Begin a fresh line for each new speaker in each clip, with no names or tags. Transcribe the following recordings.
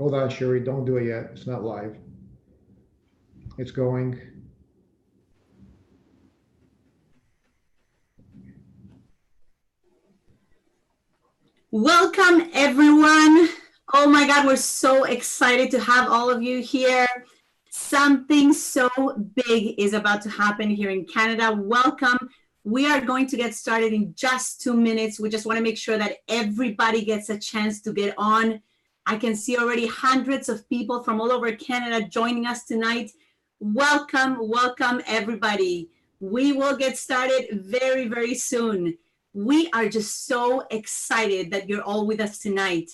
Hold on, Sherri, don't do it yet. It's not live. It's going.
Welcome, everyone. Oh my God, we're so excited to have all of you here. Something so big is about to happen here in Canada. Welcome. We are going to get started in just 2 minutes. We just want to make sure that everybody gets a chance to get on. I can see already hundreds of people from all over Canada joining us tonight. Welcome, welcome, everybody. We will get started very, very soon. We are just so excited that you're all with us tonight.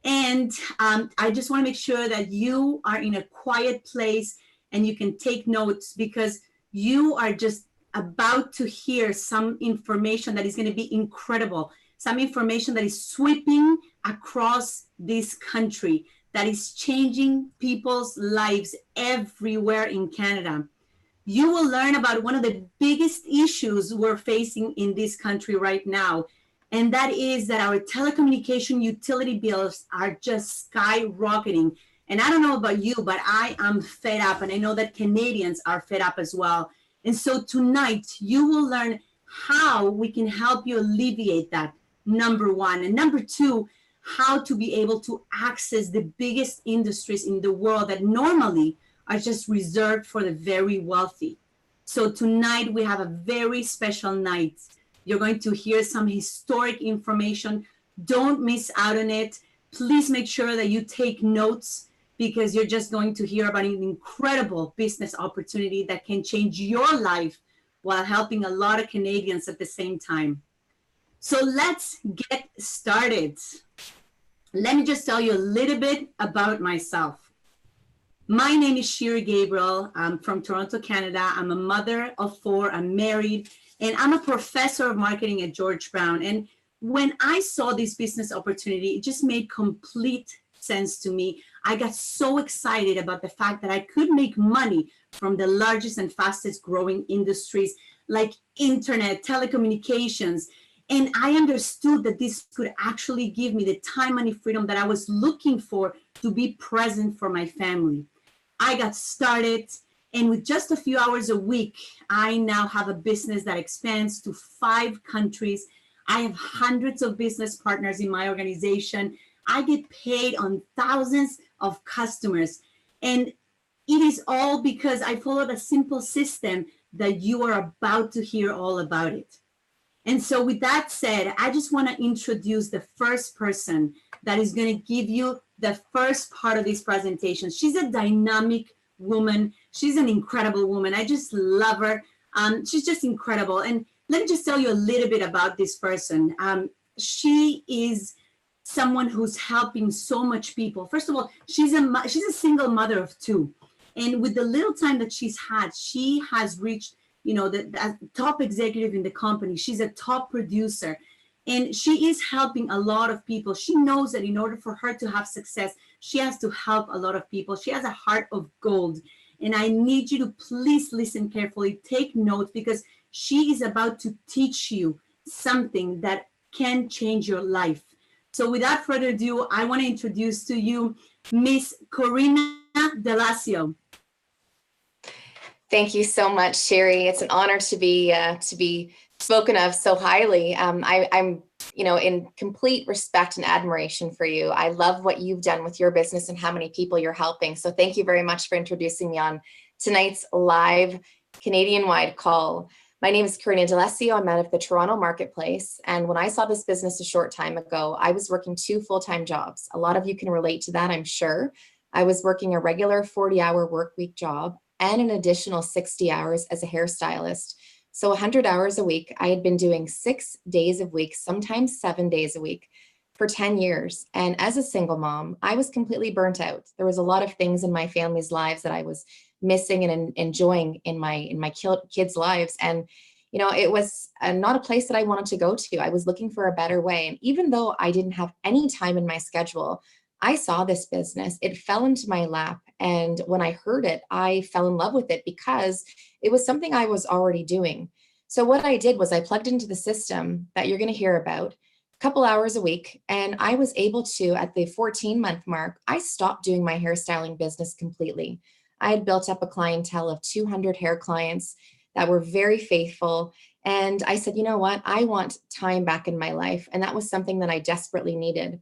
And I just want to make sure that you are in a quiet place and you can take notes, because you are just about to hear some information that is going to be incredible. Some information that is sweeping across this country, that is changing people's lives everywhere in Canada. You will learn about one of the biggest issues we're facing in this country right now. And that is that our telecommunication utility bills are just skyrocketing. And I don't know about you, but I am fed up. And I know that Canadians are fed up as well. And so tonight, you will learn how we can help you alleviate that, number one. And number two, how to be able to access the biggest industries in the world that normally are just reserved for the very wealthy. So tonight we have a very special night. You're going to hear some historic information. Don't miss out on it. Please make sure that you take notes, because you're just going to hear about an incredible business opportunity that can change your life while helping a lot of Canadians at the same time. So let's get started. Let me just tell you a little bit about myself. My name is Sherri Gabriel. I'm from Toronto, Canada. I'm a mother of 4. I'm married, and I'm a professor of marketing at George Brown. And when I saw this business opportunity, it just made complete sense to me. I got so excited about the fact that I could make money from the largest and fastest growing industries like internet, telecommunications. And I understood that this could actually give me the time, money, freedom that I was looking for to be present for my family. I got started, and with just a few hours a week, I now have a business that expands to 5 countries. I have hundreds of business partners in my organization. I get paid on thousands of customers. And it is all because I followed a simple system that you are about to hear all about it. And so with that said, I just want to introduce the first person that is going to give you the first part of this presentation. She's a dynamic woman. She's an incredible woman. I just love her. She's just incredible. And let me just tell you a little bit about this person. She is someone who's helping so much people. First of all, she's a single mother of 2. And with the little time that she's had, she has reached the top executive in the company. She's a top producer, and she is helping a lot of people. She knows that in order for her to have success, she has to help a lot of people. She has a heart of gold. And I need you to please listen carefully, take notes, because she is about to teach you something that can change your life. So without further ado, I want to introduce to you Miss Karina Delacio.
Thank you so much, Sherri. It's an honor to be spoken of so highly. I'm in complete respect and admiration for you. I love what you've done with your business and how many people you're helping. So thank you very much for introducing me on tonight's live Canadian-wide call. My name is Karina Delacio. I'm out of the Toronto marketplace. And when I saw this business a short time ago, I was working 2 full-time jobs. A lot of you can relate to that, I'm sure. I was working a regular 40-hour work week job and an additional 60 hours as a hairstylist. So 100 hours a week. I had been doing 6 days a week, sometimes 7 days a week for 10 years. And as a single mom, I was completely burnt out. There was a lot of things in my family's lives that I was missing and enjoying in my kids' lives. And, it was not a place that I wanted to go to. I was looking for a better way. And even though I didn't have any time in my schedule, I saw this business. It fell into my lap. And when I heard it, I fell in love with it because it was something I was already doing. So what I did was I plugged into the system that you're going to hear about, couple hours a week. And I was able to, at the 14-month mark, I stopped doing my hairstyling business completely. I had built up a clientele of 200 hair clients that were very faithful. And I said, you know what? I want time back in my life. And that was something that I desperately needed.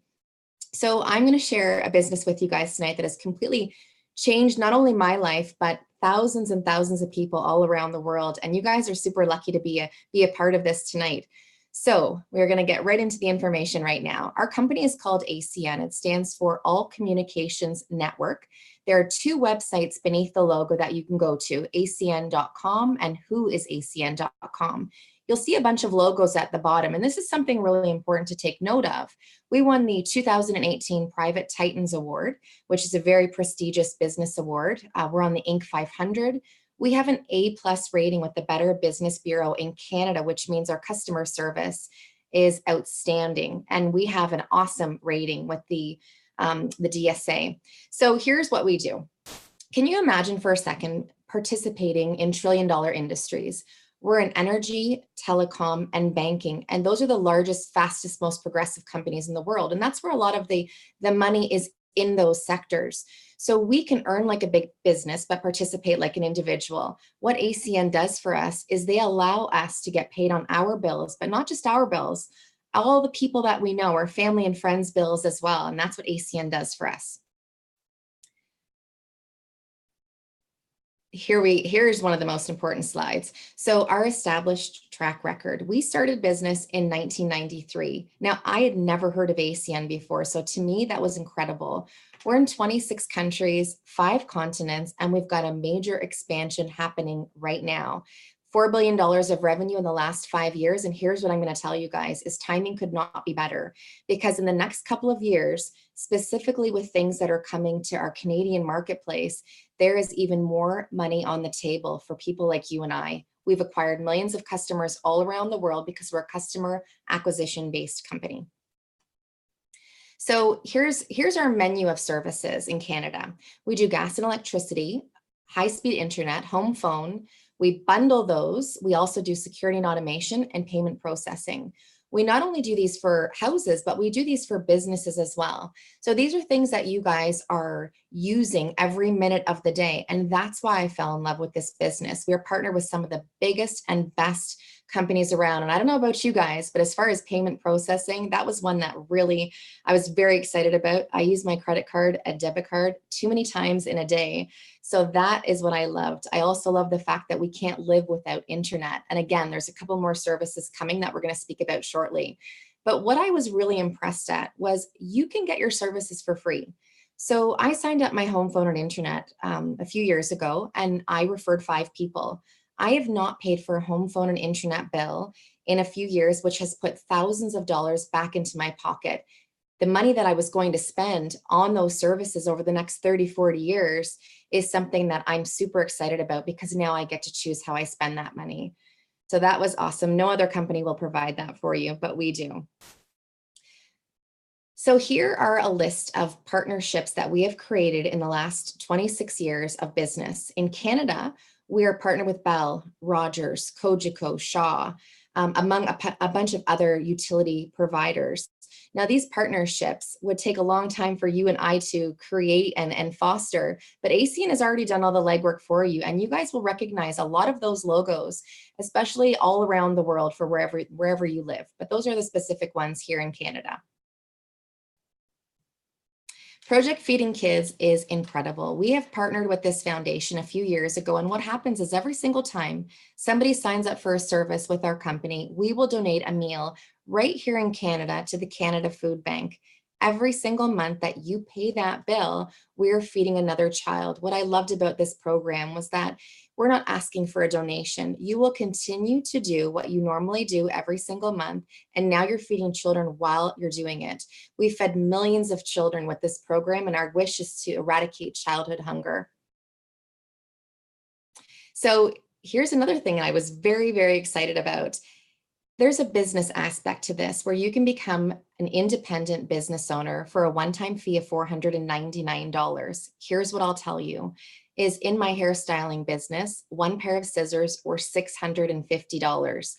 So I'm going to share a business with you guys tonight that has completely changed not only my life, but thousands and thousands of people all around the world. And you guys are super lucky to be a part of this tonight. So we're going to get right into the information right now. Our company is called ACN. It stands for All Communications Network. There are 2 websites beneath the logo that you can go to, acn.com and whoisacn.com. You'll see a bunch of logos at the bottom, and this is something really important to take note of. We won the 2018 Private Titans Award, which is a very prestigious business award. We're on the Inc. 500. We have an A+ rating with the Better Business Bureau in Canada, which means our customer service is outstanding. And we have an awesome rating with the DSA. So here's what we do. Can you imagine for a second participating in trillion-dollar industries? We're in energy, telecom, and banking. And those are the largest, fastest, most progressive companies in the world. And that's where a lot of the money is in those sectors. So we can earn like a big business, but participate like an individual. What ACN does for us is they allow us to get paid on our bills, but not just our bills, all the people that we know, our family and friends' bills as well. And that's what ACN does for us. Here's one of the most important slides. So our established track record. We started business in 1993. Now, I had never heard of ACN before, so to me, that was incredible. We're in 26 countries, 5 continents, and we've got a major expansion happening right now. $4 billion of revenue in the last 5 years. And here's what I'm going to tell you guys is timing could not be better, because in the next couple of years, specifically with things that are coming to our Canadian marketplace, there is even more money on the table for people like you and I. We've acquired millions of customers all around the world because we're a customer acquisition based company. So here's our menu of services in Canada. We do gas and electricity, high-speed internet, home phone. We bundle those. We also do security and automation and payment processing. We not only do these for houses, but we do these for businesses as well. So these are things that you guys are using every minute of the day. And that's why I fell in love with this business. We're partnered with some of the biggest and best companies around. And I don't know about you guys, but as far as payment processing, that was one that really I was very excited about. I use my credit card, a debit card too many times in a day. So that is what I loved. I also love the fact that we can't live without internet. And again, there's a couple more services coming that we're going to speak about shortly. But what I was really impressed at was you can get your services for free. So I signed up my home phone and internet a few years ago, and I referred 5 people. I have not paid for a home phone and internet bill in a few years, which has put thousands of dollars back into my pocket. The money that I was going to spend on those services over the next 30, 40 years is something that I'm super excited about, because now I get to choose how I spend that money. So that was awesome. No other company will provide that for you, but we do. So here are a list of partnerships that we have created in the last 26 years of business. In Canada, we are partnered with Bell, Rogers, Cogeco, Shaw, among a bunch of other utility providers. Now, these partnerships would take a long time for you and I to create and foster, but ACN has already done all the legwork for you, and you guys will recognize a lot of those logos, especially all around the world for wherever you live. But those are the specific ones here in Canada. Project Feeding Kids is incredible. We have partnered with this foundation a few years ago, and what happens is every single time somebody signs up for a service with our company, we will donate a meal right here in Canada to the Canada Food Bank. Every single month that you pay that bill, we're feeding another child. What I loved about this program was that we're not asking for a donation. You will continue to do what you normally do every single month, and now you're feeding children while you're doing it. We fed millions of children with this program, and our wish is to eradicate childhood hunger. So here's another thing I was very, very excited about. There's a business aspect to this where you can become an independent business owner for a one-time fee of $499. Here's what I'll tell you is in my hairstyling business, one pair of scissors were $650.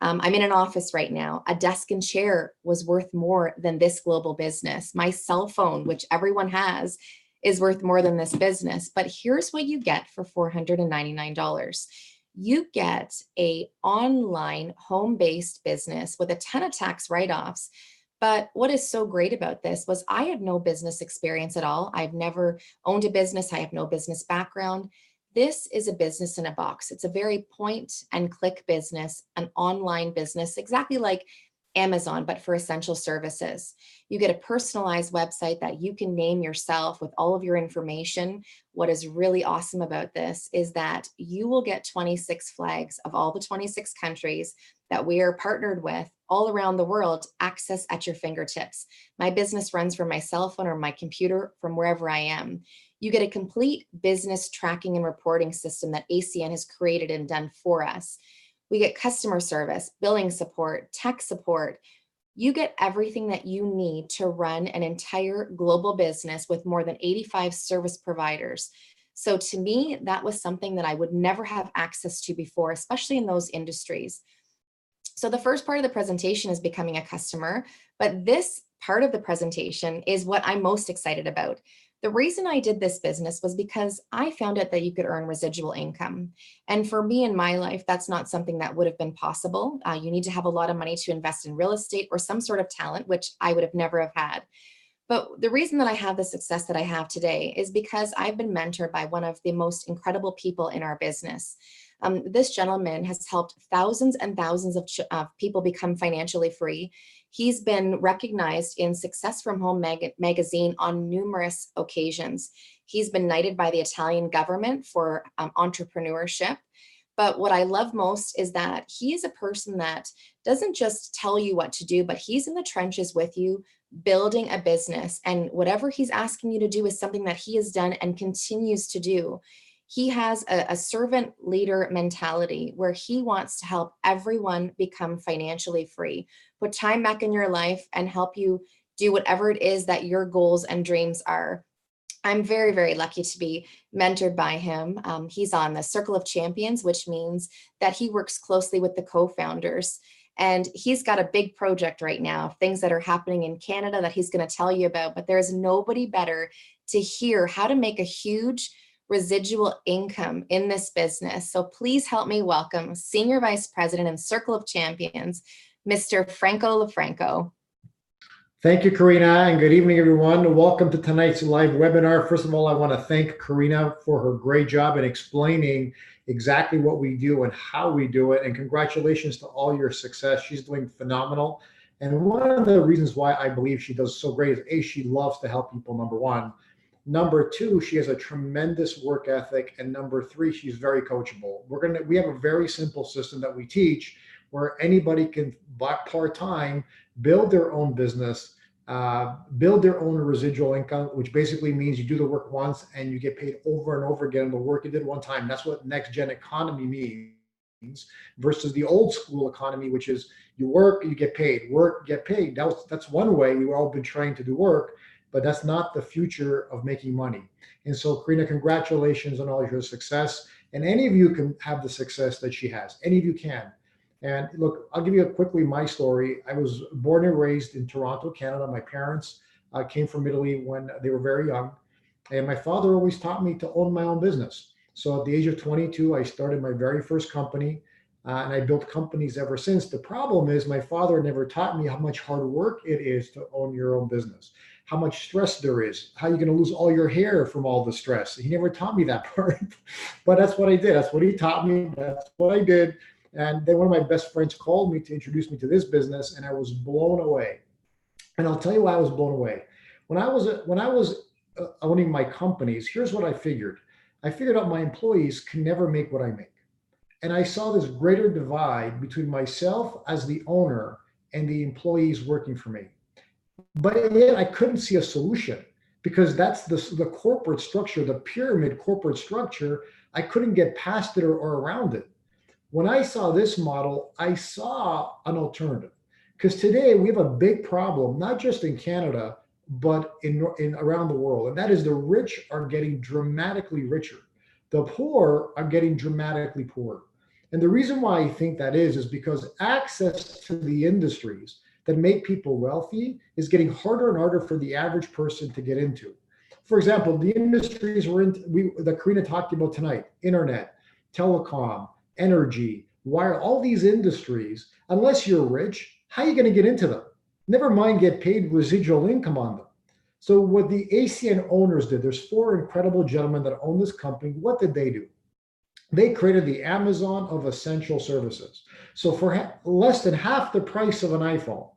I'm in an office right now. A desk and chair was worth more than this global business. My cell phone, which everyone has, is worth more than this business. But here's what you get for $499. You get a online home-based business with a ton of tax write-offs. But what is so great about this was I had no business experience at all. I've never owned a business. I have no business background. This is a business in a box. It's a very point and click business, an online business, exactly like Amazon, but for essential services. You get a personalized website that you can name yourself with all of your information. What is really awesome about this is that you will get 26 flags of all the 26 countries that we are partnered with all around the world, access at your fingertips. My business runs from my cell phone or my computer from wherever I am. You get a complete business tracking and reporting system that ACN has created and done for us. We get customer service, billing support, tech support. You get everything that you need to run an entire global business with more than 85 service providers. So to me, that was something that I would never have access to before, especially in those industries. So the first part of the presentation is becoming a customer, but this part of the presentation is what I'm most excited about. The reason I did this business was because I found out that you could earn residual income. And for me in my life, that's not something that would have been possible. You need to have a lot of money to invest in real estate or some sort of talent, which I would have never have had. But the reason that I have the success that I have today is because I've been mentored by one of the most incredible people in our business. This gentleman has helped thousands and thousands of people become financially free. He's been recognized in Success from Home magazine on numerous occasions. He's been knighted by the Italian government for entrepreneurship. But what I love most is that he is a person that doesn't just tell you what to do, but he's in the trenches with you, building a business. And whatever he's asking you to do is something that he has done and continues to do. He has a servant leader mentality where he wants to help everyone become financially free, put time back in your life and help you do whatever it is that your goals and dreams are. I'm very, very lucky to be mentored by him. He's on the Circle of Champions, which means that he works closely with the co-founders. And he's got a big project right now, things that are happening in Canada that he's going to tell you about. But there's nobody better to hear how to make a huge residual income in this business. So please help me welcome Senior Vice President and Circle of Champions, Mr. Ola Franco.
Thank you, Karina, and good evening, everyone. Welcome to tonight's live webinar. First of all, I want to thank Karina for her great job in explaining exactly what we do and how we do it. And congratulations to all your success. She's doing phenomenal. And one of the reasons why I believe she does so great is A, she loves to help people, number one. Number two, she has a tremendous work ethic. And number three, she's very coachable. We have a very simple system that we teach where anybody can part-time build their own business, build their own residual income, which basically means you do the work once and you get paid over and over again on the work you did one time. That's what NextGenEconomy means versus the old school economy, which is you work, you get paid, work, get paid. That's one way we've all been trying to do work, but that's not the future of making money. And so, Karina, congratulations on all your success. And any of you can have the success that she has. Any of you can. And look, I'll give you quickly my story. I was born and raised in Toronto, Canada. My parents came from Italy when they were very young. And my father always taught me to own my own business. So at the age of 22, I started my very first company. And I built companies ever since. The problem is my father never taught me how much hard work it is to own your own business, how much stress there is, how you're going to lose all your hair from all the stress. He never taught me that part, but that's what I did. That's what he taught me. That's what I did. And then one of my best friends called me to introduce me to this business, and I was blown away. And I'll tell you why I was blown away. When I was owning my companies, here's what I figured. I figured out my employees can never make what I make. And I saw this greater divide between myself as the owner and the employees working for me. But yet I couldn't see a solution because that's the corporate structure, the pyramid corporate structure. I couldn't get past it or around it. When I saw this model, I saw an alternative. Because today we have a big problem, not just in Canada, but in around the world. And that is the rich are getting dramatically richer. The poor are getting dramatically poorer. And the reason why I think that is because access to the industries that make people wealthy is getting harder and harder for the average person to get into. For example, the industries that Karina talked about tonight, internet, telecom, energy, wire, all these industries, unless you're rich, how are you going to get into them? Never mind get paid residual income on them. So what the ACN owners did, there's 4 incredible gentlemen that own this company. What did they do? They created the Amazon of essential services. So for less than half the price of an iPhone,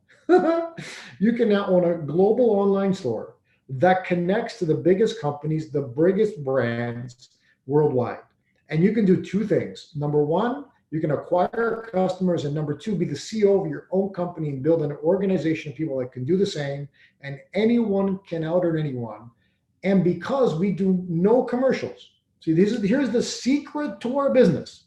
you can now own a global online store that connects to the biggest companies, the biggest brands worldwide. And you can do 2 things. Number 1, you can acquire customers, and number 2, be the CEO of your own company and build an organization of people that can do the same, and anyone can out-earn anyone. And because we do no commercials, see, here's the secret to our business.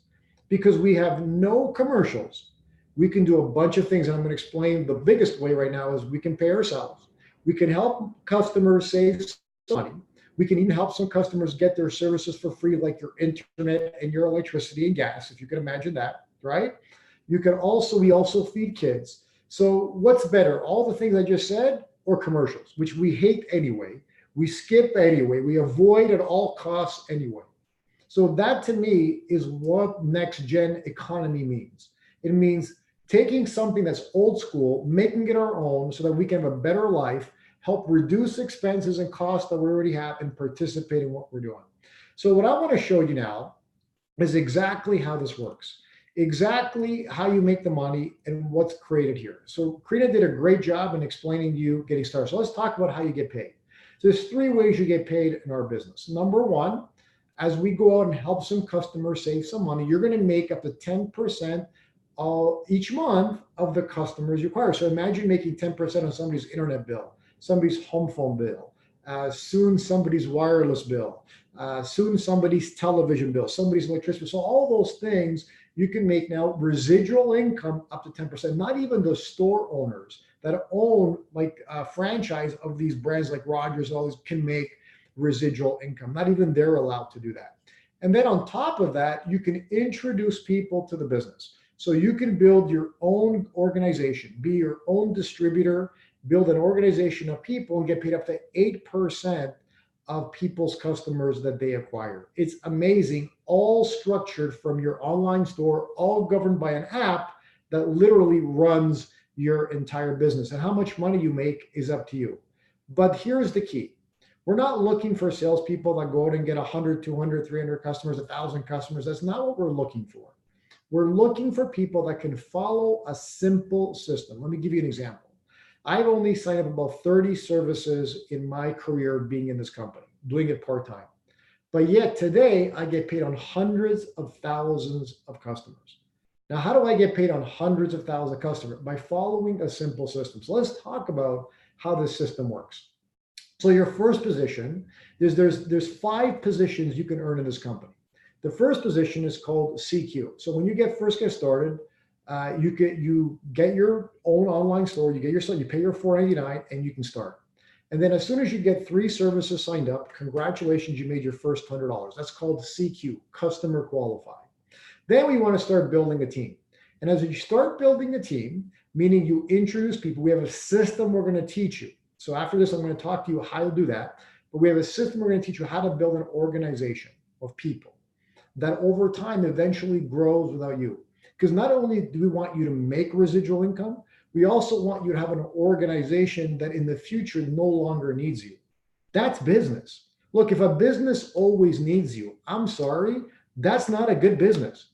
Because we have no commercials, we can do a bunch of things, and I'm going to explain the biggest way right now is we can pay ourselves. We can help customers save money. We can even help some customers get their services for free, like your internet and your electricity and gas, if you can imagine that, right? We also feed kids. So what's better, all the things I just said or commercials, which we hate anyway, we skip anyway, we avoid at all costs anyway. So that to me is what next gen economy means. It means taking something that's old school, making it our own so that we can have a better life, help reduce expenses and costs that we already have, and participate in what we're doing. So what I want to show you now is exactly how this works, exactly how you make the money and what's created here. So Karina did a great job in explaining to you getting started. So let's talk about how you get paid. So there's 3 ways you get paid in our business. Number 1, as we go out and help some customers save some money, you're going to make up to 10% each month of the customers you acquire. So imagine making 10% on somebody's internet bill, somebody's home phone bill, soon somebody's wireless bill, soon somebody's television bill, somebody's electricity bill. So all those things you can make now residual income up to 10%. Not even the store owners that own like a franchise of these brands like Rogers and all these can make residual income. Not even they're allowed to do that. And then on top of that, you can introduce people to the business. So you can build your own organization, be your own distributor, build an organization of people and get paid up to 8% of people's customers that they acquire. It's amazing, all structured from your online store, all governed by an app that literally runs your entire business. And how much money you make is up to you. But here's the key. We're not looking for salespeople that go out and get 100, 200, 300 customers, 1,000 customers. That's not what we're looking for. We're looking for people that can follow a simple system. Let me give you an example. I've only signed up about 30 services in my career being in this company, doing it part-time. But yet today I get paid on hundreds of thousands of customers. Now, how do I get paid on hundreds of thousands of customers? By following a simple system. So let's talk about how this system works. So your first position is there's 5 positions you can earn in this company. The first position is called CQ. So when you first get started, you get your own online store, you pay your $4.99 and you can start. And then as soon as you get 3 services signed up, congratulations, you made your first $100. That's called CQ, customer qualified. Then we want to start building a team. And as you start building a team, meaning you introduce people, we have a system we're going to teach you. So after this, I'm going to talk to you how to do that. But we have a system we're going to teach you how to build an organization of people that over time eventually grows without you. Because not only do we want you to make residual income, we also want you to have an organization that in the future no longer needs you. That's business. Look, if a business always needs you, I'm sorry, that's not a good business.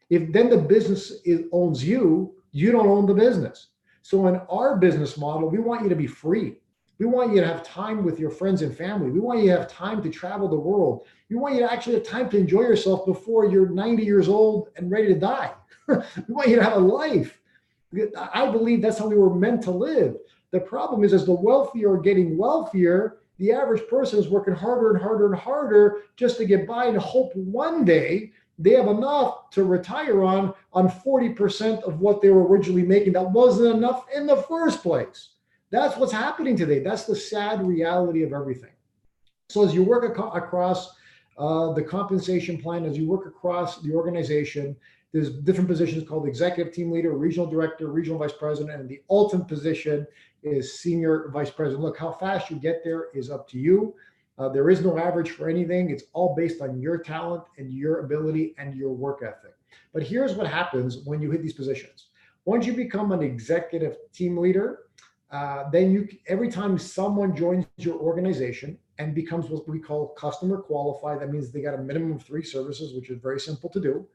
If then the business owns you, you don't own the business. So in our business model, we want you to be free. We want you to have time with your friends and family. We want you to have time to travel the world. We want you to actually have time to enjoy yourself before you're 90 years old and ready to die. We want you to have a life. I believe that's how we were meant to live. The problem is, as the wealthy are getting wealthier, the average person is working harder and harder and harder just to get by and hope one day they have enough to retire on 40% of what they were originally making. That wasn't enough in the first place. That's what's happening today. That's the sad reality of everything. So as you work across the compensation plan, as you work across the organization, There's different positions called executive team leader, regional director, regional vice president, and the ultimate position is senior vice president. Look, how fast you get there is up to you. There is no average for anything. It's all based on your talent and your ability and your work ethic. But here's what happens when you hit these positions. Once you become an executive team leader, then every time someone joins your organization and becomes what we call customer qualified, that means they got a minimum of 3 services, which is very simple to do.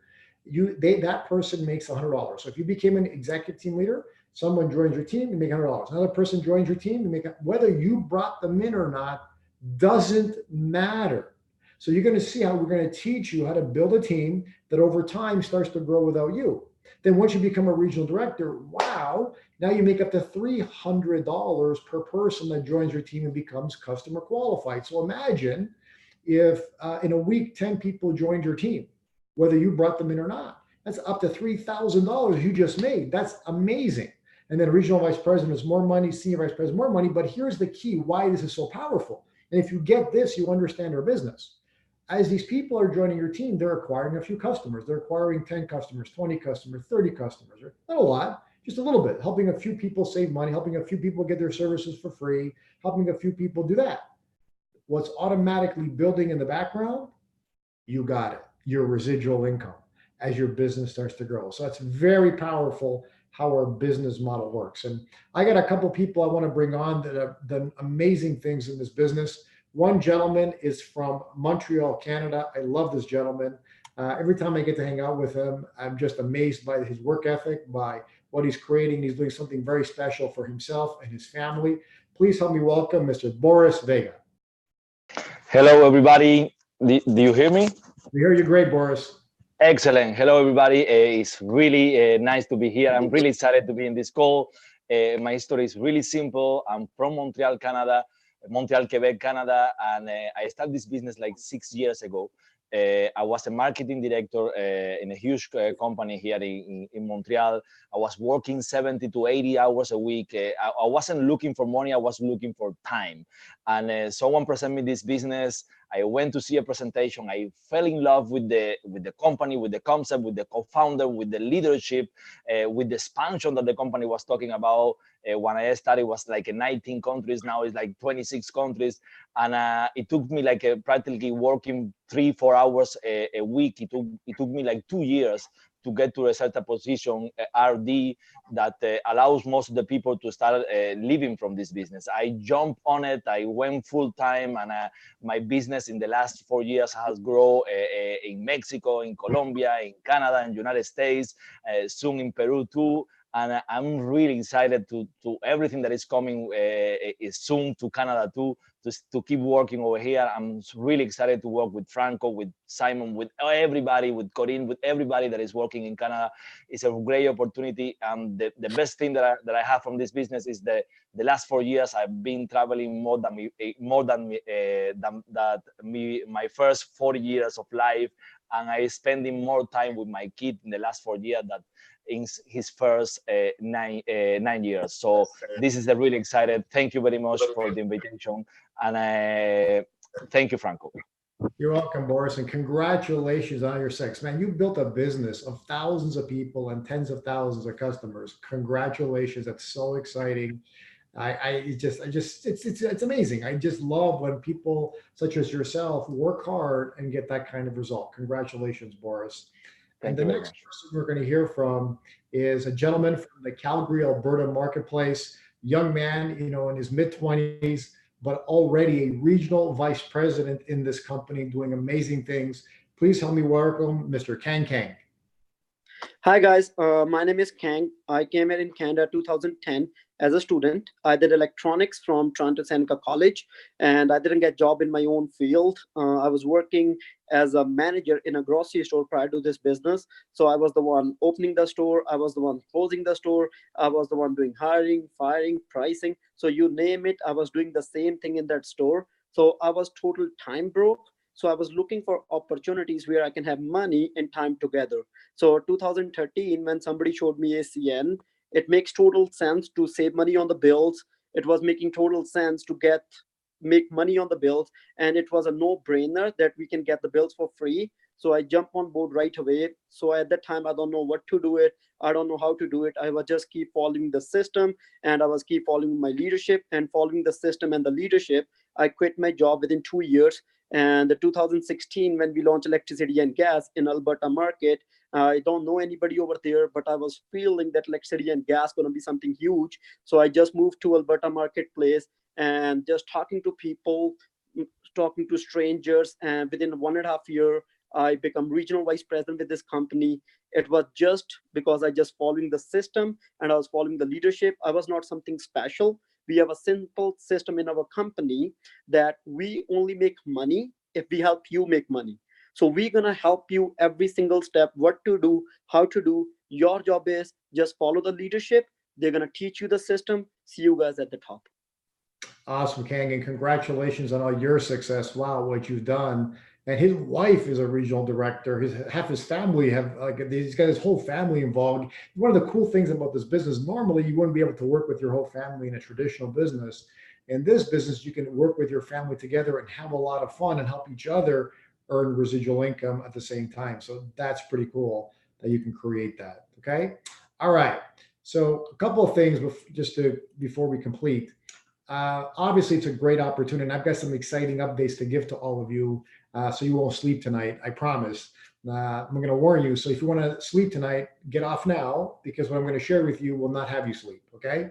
That person makes $100. So if you became an executive team leader, someone joins your team, you make $100. Another person joins your team, you make whether you brought them in or not doesn't matter. So you're going to see how we're going to teach you how to build a team that over time starts to grow without you. Then once you become a regional director, wow, now you make up to $300 per person that joins your team and becomes customer qualified. So imagine if in a week, 10 people joined your team, whether you brought them in or not. That's up to $3,000 you just made. That's amazing. And then regional vice president is more money, senior vice president, more money. But here's the key, why this is so powerful. And if you get this, you understand our business. As these people are joining your team, they're acquiring a few customers. They're acquiring 10 customers, 20 customers, 30 customers, or not a lot, just a little bit, helping a few people save money, helping a few people get their services for free, helping a few people do that. What's automatically building in the background? You got it, your residual income as your business starts to grow. So that's very powerful how our business model works. And I got a couple of people I want to bring on that have done amazing things in this business. One gentleman is from Montreal, Canada. I love this gentleman. Every time I get to hang out with him, I'm just amazed by his work ethic, by what he's creating. He's doing something very special for himself and his family. Please help me welcome Mr. Boris Vega.
Hello, everybody. Do you hear me?
We hear you great, Boris.
Excellent. Hello, everybody. It's really nice to be here. I'm really excited to be in this call. My story is really simple. I'm from Montreal, Canada. Montreal, Quebec, Canada, and I started this business like 6 years ago. I was a marketing director in a huge company here in Montreal. I was working 70 to 80 hours a week. I wasn't looking for money, I was looking for time. And someone presented me this business. I went to see a presentation. I fell in love with the company, with the concept, with the co-founder, with the leadership, with the expansion that the company was talking about. When I started, it was like 19 countries. Now it's like 26 countries. And it took me like practically working 3-4 hours a week. It took me like 2 years to get to a certain position, RD, that allows most of the people to start living from this business. I jumped on it, I went full time, and my business in the last 4 years has grown in Mexico, in Colombia, in Canada, in United States, soon in Peru too. And I'm really excited to everything that is coming is soon to Canada too, to keep working over here. I'm really excited to work with Franco, with Simon, with everybody, with Karina, with everybody that is working in Canada. It's a great opportunity. The best thing that I have from this business is the last 4 years I've been traveling more than my first 40 years of life, and I spending more time with my kid in the last 4 years than in his first 9 years. So this is really excited. Thank you very much for the invitation, and thank you, Franco.
You're welcome, Boris, and congratulations on your success, man. You built a business of thousands of people and tens of thousands of customers. Congratulations. That's so exciting. It's amazing. I just love when people such as yourself work hard and get that kind of result. Congratulations, Boris. And the next person we're going to hear from is a gentleman from the Calgary, Alberta marketplace, young man, in his mid-20s, but already a regional vice president in this company doing amazing things. Please help me welcome Mr. Kang.
Hi guys, my name is Kang. I came here in Canada 2010 as a student. I did electronics from Toronto Seneca College, and I didn't get a job in my own field. I was working as a manager in a grocery store prior to this business. So I was the one opening the store. I was the one closing the store. I was the one doing hiring, firing, pricing. So you name it, I was doing the same thing in that store. So I was total time broke. So I was looking for opportunities where I can have money and time together. So 2013, when somebody showed me ACN, it makes total sense to save money on the bills. It was making total sense to make money on the bills. And it was a no-brainer that we can get the bills for free. So I jump on board right away. So at that time, I don't know what to do it. I don't know how to do it. I was just keep following the system, and I was keep following my leadership and following the system and the leadership. I quit my job within 2 years. And the 2016, when we launched electricity and gas in Alberta market, I don't know anybody over there, but I was feeling that electricity and gas going to be something huge. So I just moved to Alberta marketplace and just talking to people, talking to strangers. And within 1.5 years, I become regional vice president with this company. It was just because I just following the system and I was following the leadership. I was not something special. We have a simple system in our company that we only make money if we help you make money. So we're going to help you every single step, what to do, how to do. Your job is just follow the leadership. They're going to teach you the system. See you guys at the top.
Awesome, Kang, and congratulations on all your success. Wow, what you've done. And his wife is a regional director. Half his family have, like, he's got his whole family involved. One of the cool things about this business, normally you wouldn't be able to work with your whole family in a traditional business. In this business, you can work with your family together and have a lot of fun and help each other earn residual income at the same time. So that's pretty cool that you can create that. Okay. All right. So a couple of things before we complete. Obviously, it's a great opportunity, and I've got some exciting updates to give to all of you, so you won't sleep tonight, I promise. I'm going to warn you. So if you want to sleep tonight, get off now, because what I'm going to share with you will not have you sleep. Okay.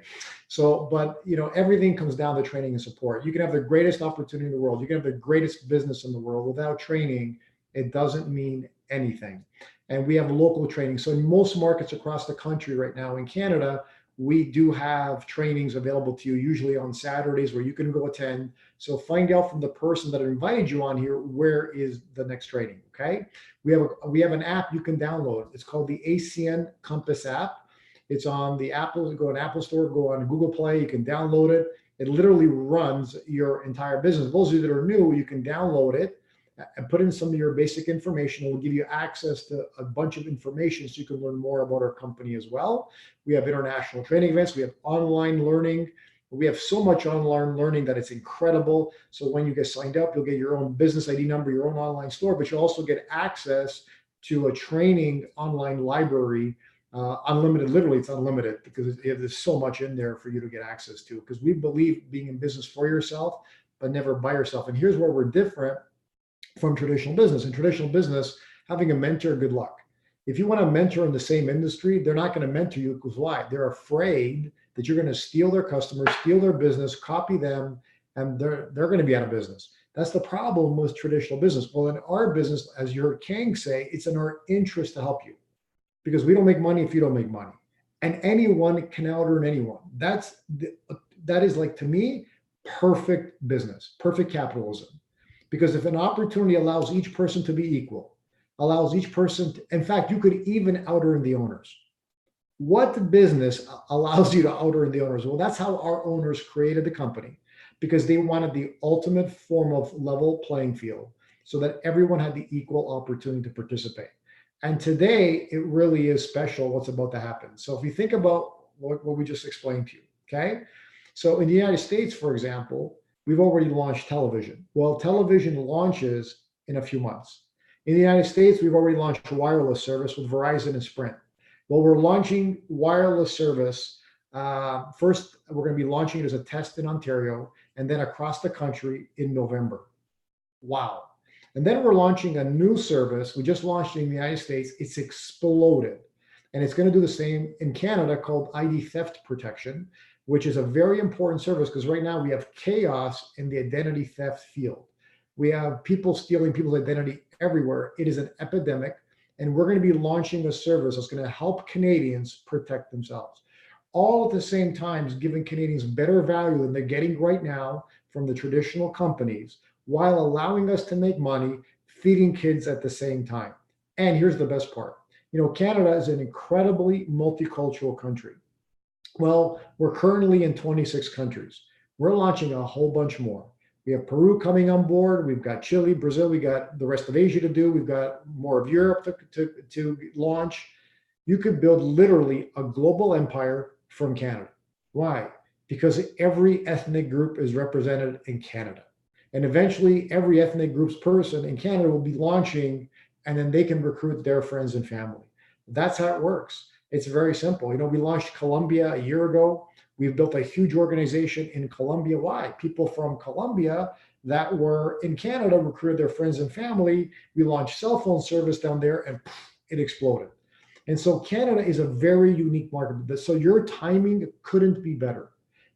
So, but everything comes down to training and support. You can have the greatest opportunity in the world. You can have the greatest business in the world. Without training, it doesn't mean anything. And we have local training. So in most markets across the country right now, in Canada, we do have trainings available to you, usually on Saturdays, where you can go attend. So find out from the person that invited you on here, where is the next training, okay? We have an app you can download. It's called the ACN Compass app. It's on the Apple, go on Apple Store, go on Google Play, you can download it. It literally runs your entire business. Those of you that are new, you can download it and put in some of your basic information. It will give you access to a bunch of information so you can learn more about our company as well. We have international training events. We have online learning. We have so much online learning that it's incredible. So when you get signed up, you'll get your own business ID number, your own online store, but you'll also get access to a training online library, unlimited. Literally, it's unlimited, because there's so much in there for you to get access to, because we believe being in business for yourself, but never by yourself. And here's where we're different from traditional business. In traditional business, having a mentor, good luck. If you want a mentor in the same industry, they're not going to mentor you, because why? They're afraid that you're going to steal their customers, steal their business, copy them, and they're going to be out of business. That's the problem with traditional business. Well, in our business, as you heard Kang say, it's in our interest to help you, because we don't make money if you don't make money, and anyone can out earn anyone. That is, like, to me, perfect business, perfect capitalism. Because if an opportunity allows each person to be equal, allows each person to, in fact, you could even out earn the owners. What business allows you to out earn the owners? Well, that's how our owners created the company, because they wanted the ultimate form of level playing field, so that everyone had the equal opportunity to participate. And today, it really is special what's about to happen. So if you think about what we just explained to you, okay? So in the United States, for example, we've already launched television. Well, television launches in a few months. In the United States, we've already launched wireless service with Verizon and Sprint. Well, we're launching wireless service. First, we're going to be launching it as a test in Ontario, and then across the country in November. Wow. And then we're launching a new service. We just launched it in the United States. It's exploded. And it's going to do the same in Canada, called ID theft protection, which is a very important service, because right now we have chaos in the identity theft field. We have people stealing people's identity everywhere. It is an epidemic, and we're going to be launching a service that's going to help Canadians protect themselves, all at the same time giving Canadians better value than they're getting right now from the traditional companies, while allowing us to make money feeding kids at the same time. And here's the best part. Canada is an incredibly multicultural country. Well, we're currently in 26 countries. We're launching a whole bunch more. We have Peru coming on board. We've got Chile, Brazil. We got the rest of Asia to do. We've got more of Europe to launch. You could build literally a global empire from Canada. Why? Because every ethnic group is represented in Canada. And eventually, every ethnic group's person in Canada will be launching and then they can recruit their friends and family. That's how it works. It's very simple. We launched Colombia a year ago. We've built a huge organization in Colombia. Why? People from Colombia that were in Canada recruited their friends and family. We launched cell phone service down there, and it exploded. And so Canada is a very unique market. So your timing couldn't be better.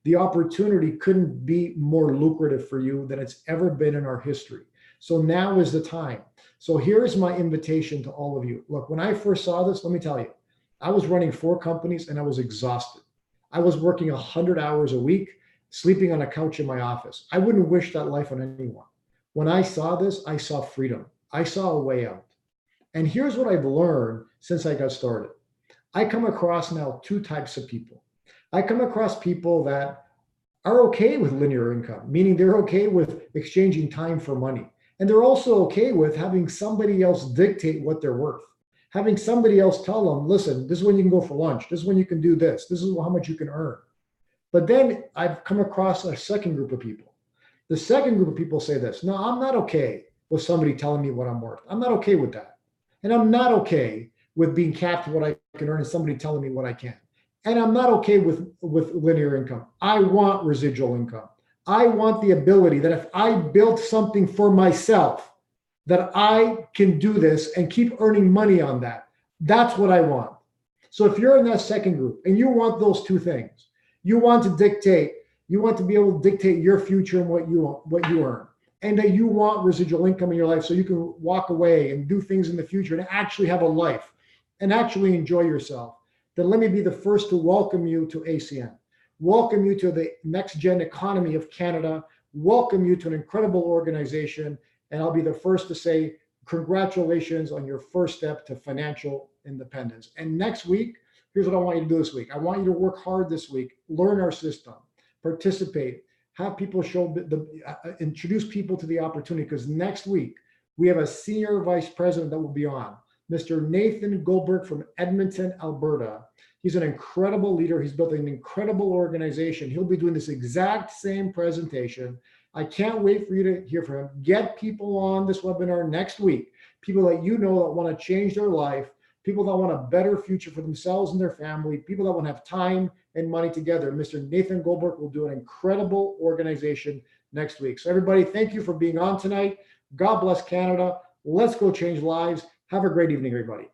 The opportunity couldn't be more lucrative for you than it's ever been in our history. So now is the time. So here's my invitation to all of you. Look, when I first saw this, let me tell you, I was running 4 companies and I was exhausted. I was working 100 hours a week, sleeping on a couch in my office. I wouldn't wish that life on anyone. When I saw this, I saw freedom. I saw a way out. And here's what I've learned since I got started. I come across now 2 types of people. I come across people that are okay with linear income, meaning they're okay with exchanging time for money. And they're also okay with having somebody else dictate what they're worth. Having somebody else tell them, listen, this is when you can go for lunch. This is when you can do this. This is how much you can earn. But then I've come across a second group of people. The second group of people say this: no, I'm not okay with somebody telling me what I'm worth. I'm not okay with that. And I'm not okay with being capped what I can earn and somebody telling me what I can. And I'm not okay with linear income. I want residual income. I want the ability that if I build something for myself, that I can do this and keep earning money on that. That's what I want. So if you're in that second group and you want those 2 things, you want to dictate, you want to be able to dictate your future and what you earn, and that you want residual income in your life so you can walk away and do things in the future and actually have a life and actually enjoy yourself, then let me be the first to welcome you to ACN, welcome you to the NextGenEconomy of Canada, welcome you to an incredible organization. And I'll be the first to say, congratulations on your first step to financial independence. And next week, here's what I want you to do this week. I want you to work hard this week, learn our system, participate, have people introduce people to the opportunity, because next week we have a senior vice president that will be on, Mr. Nathan Goldberg from Edmonton, Alberta. He's an incredible leader. He's built an incredible organization. He'll be doing this exact same presentation. I can't wait for you to hear from him. Get people on this webinar next week, people that you know that want to change their life, people that want a better future for themselves and their family, people that want to have time and money together. Mr. Nathan Goldberg will do an incredible organization next week. So everybody, thank you for being on tonight. God bless Canada. Let's go change lives. Have a great evening, everybody.